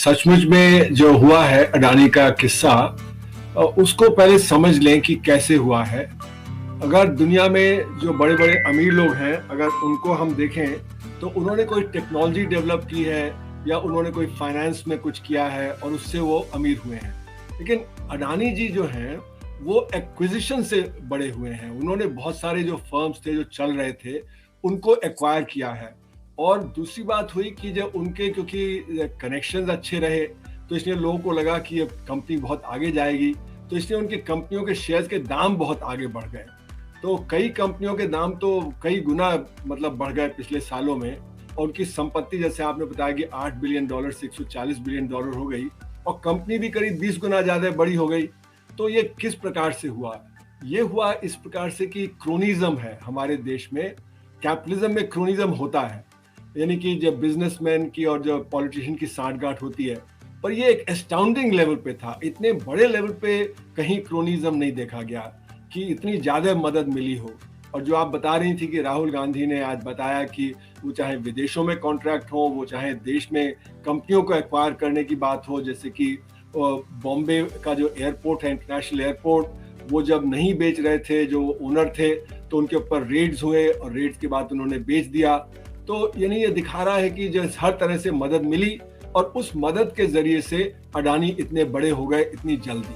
सचमुच में जो हुआ है अडानी का किस्सा, उसको पहले समझ लें कि कैसे हुआ है। अगर दुनिया में जो बड़े बड़े अमीर लोग हैं, अगर उनको हम देखें तो उन्होंने कोई टेक्नोलॉजी डेवलप की है या उन्होंने कोई फाइनेंस में कुछ किया है और उससे वो अमीर हुए हैं। लेकिन अडानी जी जो हैं वो एक्विजिशन से बड़े हुए हैं। उन्होंने बहुत सारे जो फर्म्स थे जो चल रहे थे उनको एक्वायर किया है। और दूसरी बात हुई कि जब उनके क्योंकि कनेक्शंस अच्छे रहे तो इसलिए लोगों को लगा कि ये कंपनी बहुत आगे जाएगी, तो इसलिए उनकी कंपनियों के शेयर्स के दाम बहुत आगे बढ़ गए। तो कई कंपनियों के दाम तो कई गुना मतलब बढ़ गए पिछले सालों में, और उनकी संपत्ति जैसे आपने बताया कि $8 बिलियन से $140 बिलियन हो गई, और कंपनी भी करीब 20 गुना ज्यादा बड़ी हो गई। तो ये किस प्रकार से हुआ? ये हुआ इस प्रकार से कि क्रोनिज्म है हमारे देश में। कैपिटलिज्म में क्रोनिज्म होता है, यानी कि जब बिजनेसमैन की और जो पॉलिटिशियन की सांठगांठ होती है। पर ये एक एस्टाउंडिंग लेवल पे था, इतने बड़े लेवल पे कहीं क्रोनिज्म नहीं देखा गया कि इतनी ज्यादा मदद मिली हो। और जो आप बता रही थी कि राहुल गांधी ने आज बताया कि वो चाहे विदेशों में कॉन्ट्रैक्ट हो, वो चाहे देश में कंपनियों को एक्वायर करने की बात हो, जैसे कि बॉम्बे का जो एयरपोर्ट है, इंटरनेशनल एयरपोर्ट, वो जब नहीं बेच रहे थे, जो ओनर थे, तो उनके ऊपर रेड्स हुए और रेड्स के बाद उन्होंने बेच दिया। तो यानी ये दिखा रहा है कि जो हर तरह से मदद मिली और उस मदद के जरिए से अडानी इतने बड़े हो गए इतनी जल्दी।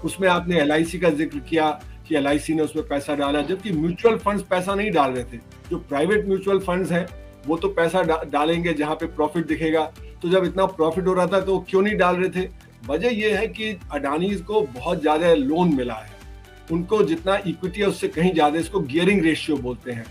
उसमें आपने LIC का जिक्र किया कि LIC ने उसमें पैसा डाला, जबकि म्यूचुअल फंड्स पैसा नहीं डाल रहे थे। जो प्राइवेट म्यूचुअल फंड्स हैं वो तो पैसा डालेंगे जहां पे प्रॉफिट दिखेगा। तो जब इतना प्रॉफिट हो रहा था तो क्यों नहीं डाल रहे थे? वजह यह है कि अडानी को बहुत ज्यादा लोन मिला है। उनको जितना इक्विटी है उससे कहीं ज्यादा, इसको गियरिंग रेशियो बोलते हैं।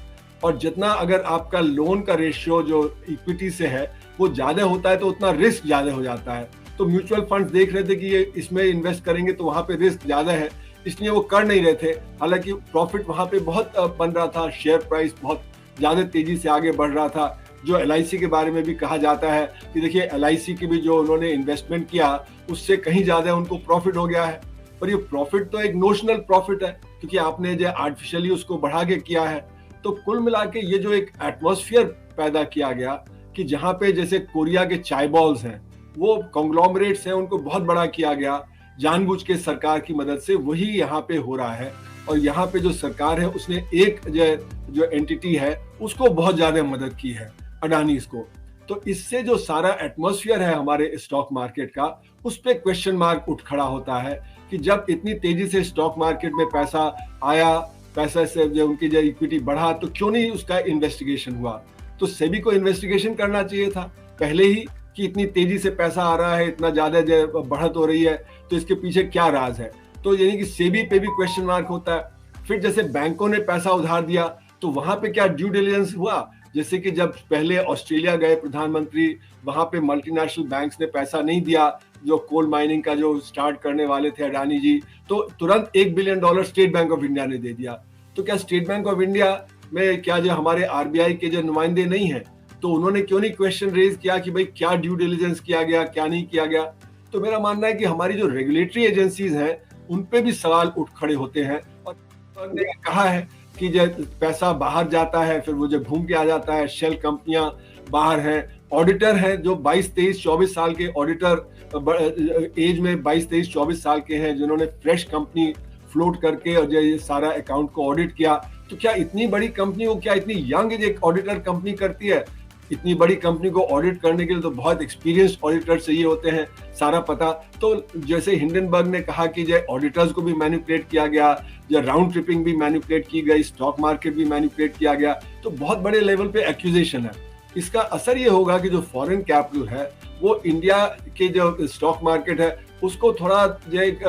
और जितना अगर आपका लोन का रेशियो जो इक्विटी से है वो ज्यादा होता है तो उतना रिस्क ज्यादा हो जाता है। तो म्यूचुअल फंड्स देख रहे थे कि ये इसमें इन्वेस्ट करेंगे तो वहां पे रिस्क ज्यादा है, इसलिए वो कर नहीं रहे थे। हालांकि प्रॉफिट वहां पे बहुत बन रहा था, शेयर प्राइस बहुत ज्यादा तेजी से आगे बढ़ रहा था। जो LIC के बारे में भी कहा जाता है कि देखिए LIC की भी जो उन्होंने इन्वेस्टमेंट किया उससे कहीं ज्यादा उनको प्रॉफिट हो गया है। पर ये प्रॉफिट तो एक नोशनल प्रॉफिट है, क्योंकि आपने जो आर्टिफिशियली उसको बढ़ा के किया है। तो कुल मिला के ये जो एक एटमॉस्फेयर पैदा किया गया कि जहां पे जैसे कोरिया के चाय बॉल्स हैं, वो कॉन्ग्लोमरेट्स हैं, उनको बहुत बड़ा किया गया जानबूझ के सरकार की मदद से। वही यहाँ पे हो रहा है। और यहाँ पे जो सरकार है उसने एक जो एंटिटी है उसको बहुत ज्यादा मदद की है, अडानी को। तो इससे जो सारा एटमॉस्फेयर है हमारे स्टॉक मार्केट का, उस पर क्वेश्चन मार्क उठ खड़ा होता है कि जब इतनी तेजी से स्टॉक मार्केट में पैसा आया, पैसा से जो उनकी जो इक्विटी बढ़ा, तो क्यों नहीं उसका इन्वेस्टिगेशन हुआ? तो सेबी को इन्वेस्टिगेशन करना चाहिए था पहले ही कि इतनी तेजी से पैसा आ रहा है, इतना ज्यादा बढ़त हो रही है, तो इसके पीछे क्या राज है? तो यानी कि सेबी पे भी क्वेश्चन मार्क होता है। फिर जैसे बैंकों ने पैसा उधार दिया तो वहां पे क्या ड्यू डिलिजेंस हुआ? जैसे कि जब पहले ऑस्ट्रेलिया गए प्रधानमंत्री, वहां पे मल्टीनेशनल बैंक्स ने पैसा नहीं दिया, जो कोल माइनिंग का जो स्टार्ट करने वाले थे अडानी जी, तो तुरंत $1 billion state bank of India ने दे दिया। तो क्या स्टेट बैंक ऑफ इंडिया में क्या जो हमारे RBI के जो नुमाइंदे नहीं है, तो उन्होंने क्यों नहीं क्वेश्चन रेज किया कि भाई क्या ड्यू डिलिजेंस किया गया, क्या नहीं किया गया? तो मेरा मानना है कि हमारी जो रेगुलेटरी एजेंसीज हैं उन पे भी सवाल उठ खड़े होते हैं। और ने कहा है कि जब पैसा बाहर जाता है फिर वो जब घूम के आ जाता है, शेल कंपनियां बाहर हैं, ऑडिटर हैं जो 22, 23, 24 साल के ऑडिटर एज में 22, 23, 24 साल के हैं, जिन्होंने फ्रेश कंपनी फ्लोट करके और जो ये सारा अकाउंट को ऑडिट किया। तो क्या इतनी बड़ी कंपनी को क्या इतनी यंग एक ऑडिटर कंपनी करती है? इतनी बड़ी कंपनी को ऑडिट करने के लिए तो बहुत एक्सपीरियंस्ड ऑडिटर चाहिए होते हैं, सारा पता। तो जैसे हिंडनबर्ग ने कहा कि जो ऑडिटर्स को भी मैनिपुलेट किया गया, जो राउंड ट्रिपिंग भी मैनिपुलेट की गई, स्टॉक मार्केट भी मैनिपुलेट किया गया, तो बहुत बड़े लेवल पे एक्यूजेशन है। इसका असर ये होगा कि जो फॉरेन कैपिटल है वो इंडिया के जो स्टॉक मार्केट है उसको थोड़ा जो एक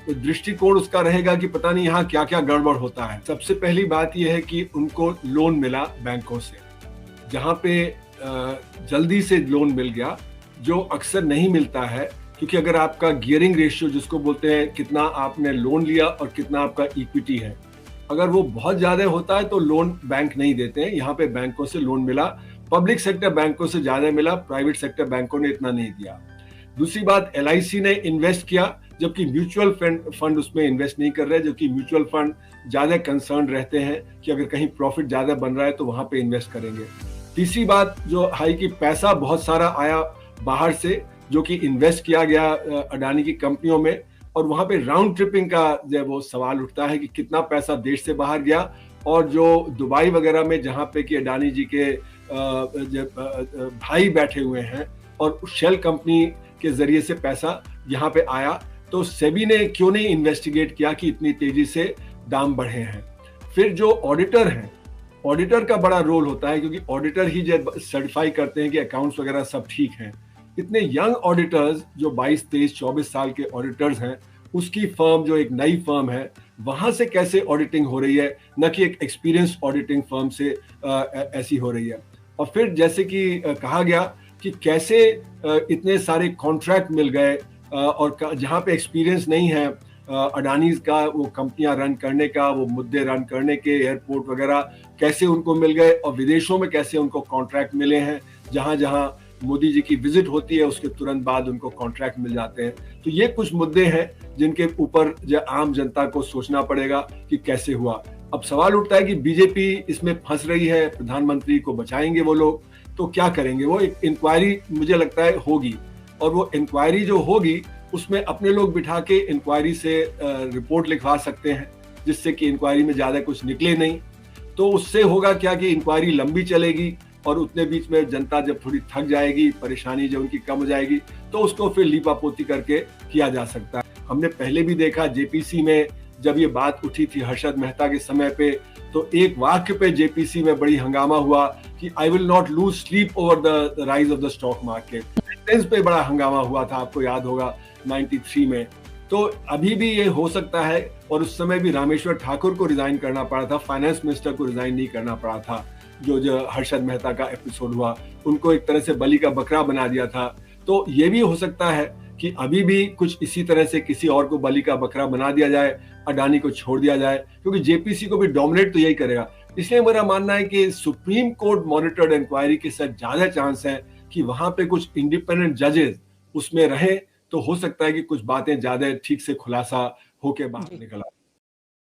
दृष्टिकोण उसका रहेगा कि पता नहीं यहाँ क्या क्या गड़बड़ होता है। सबसे पहली बात यह है कि उनको लोन मिला बैंकों से, जहाँ पे जल्दी से लोन मिल गया, जो अक्सर नहीं मिलता है। क्योंकि अगर आपका गियरिंग रेशियो जिसको बोलते हैं, कितना आपने लोन लिया और कितना आपका इक्विटी है, अगर वो बहुत ज्यादा होता है तो लोन बैंक नहीं देते हैं। यहाँ पे बैंकों से लोन मिला, पब्लिक सेक्टर बैंकों से ज्यादा मिला, प्राइवेट सेक्टर बैंकों ने इतना नहीं दिया। दूसरी बात, LIC ने इन्वेस्ट किया, जबकि म्यूचुअल फंड उसमें इन्वेस्ट नहीं कर रहे, जबकि म्यूचुअल फंड ज्यादा कंसर्न रहते हैं कि अगर कहीं प्रॉफिट ज्यादा बन रहा है तो वहां पे इन्वेस्ट करेंगे। तीसरी बात जो है कि पैसा बहुत सारा आया बाहर से, जो कि इन्वेस्ट किया गया अडानी की कंपनियों में, और वहां पे राउंड ट्रिपिंग का जो वो सवाल उठता है कि कितना पैसा देश से बाहर गया, और जो दुबई वगैरह में जहां पे कि अडानी जी के भाई बैठे हुए हैं और शेल कंपनी के जरिए से पैसा यहाँ पे आया, तो सेबी ने क्यों नहीं इन्वेस्टिगेट किया कि इतनी तेजी से दाम बढ़े हैं। फिर जो ऑडिटर हैं, ऑडिटर का बड़ा रोल होता है, क्योंकि ऑडिटर ही जब सर्टिफाई करते हैं कि अकाउंट्स वगैरह सब ठीक हैं। इतने यंग ऑडिटर्स जो 22, 23, 24 साल के ऑडिटर्स हैं, उसकी फर्म जो एक नई फर्म है, वहां से कैसे ऑडिटिंग हो रही है, न कि एक एक्सपीरियंस ऑडिटिंग फर्म से ऐसी हो रही है। और फिर जैसे कि कहा गया कि कैसे इतने सारे कॉन्ट्रैक्ट मिल गए, और जहां पे एक्सपीरियंस नहीं है अडानीज का वो कंपनियां रन करने का, वो मुद्दे रन करने के, एयरपोर्ट वगैरह कैसे उनको मिल गए, और विदेशों में कैसे उनको कॉन्ट्रैक्ट मिले हैं, जहां जहां मोदी जी की विजिट होती है उसके तुरंत बाद उनको कॉन्ट्रैक्ट मिल जाते हैं। तो ये कुछ मुद्दे हैं जिनके ऊपर आम जनता को सोचना पड़ेगा कि कैसे हुआ। अब सवाल उठता है कि बीजेपी इसमें फंस रही है, प्रधानमंत्री को बचाएंगे वो लोग, तो क्या करेंगे? वो एक इंक्वायरी मुझे लगता है होगी, और वो इंक्वायरी जो होगी उसमें अपने लोग बिठा के इंक्वायरी से रिपोर्ट लिखवा सकते हैं, जिससे कि इंक्वायरी में ज्यादा कुछ निकले नहीं। तो उससे होगा क्या कि इंक्वायरी लंबी चलेगी, और उतने बीच में जनता जब थोड़ी थक जाएगी, परेशानी जब उनकी कम हो जाएगी, तो उसको फिर लीपापोती करके किया जा सकता है। हमने पहले भी देखा जेपीसी में जब ये बात उठी थी हर्षद मेहता के समय पे, तो एक वाक्य पे जेपीसी में बड़ी हंगामा हुआ कि I will not lose sleep over the rise of the stock market. पे बड़ा हंगामा हुआ था, आपको याद होगा 93 में। तो अभी भी ये हो सकता है, और उस समय भी रामेश्वर ठाकुर को रिजाइन करना पड़ा था, फाइनेंस मिनिस्टर को रिजाइन नहीं करना पड़ा था। जो हर्षद मेहता का एपिसोड हुआ, उनको एक तरह से बलि का बकरा बना दिया था। तो ये भी हो सकता है कि अभी भी कुछ इसी तरह से किसी और को बलि का बकरा बना दिया जाए, अडानी को छोड़ दिया जाए, क्योंकि जेपीसी को भी डोमिनेट तो यही करेगा। इसलिए मेरा मानना है कि सुप्रीम कोर्ट मॉनिटर्ड इंक्वायरी के साथ ज्यादा चांस है कि वहां पे कुछ इंडिपेंडेंट जजेस उसमें रहे, तो हो सकता है कि कुछ बातें ज्यादा ठीक से खुलासा होके बाहर निकल आए।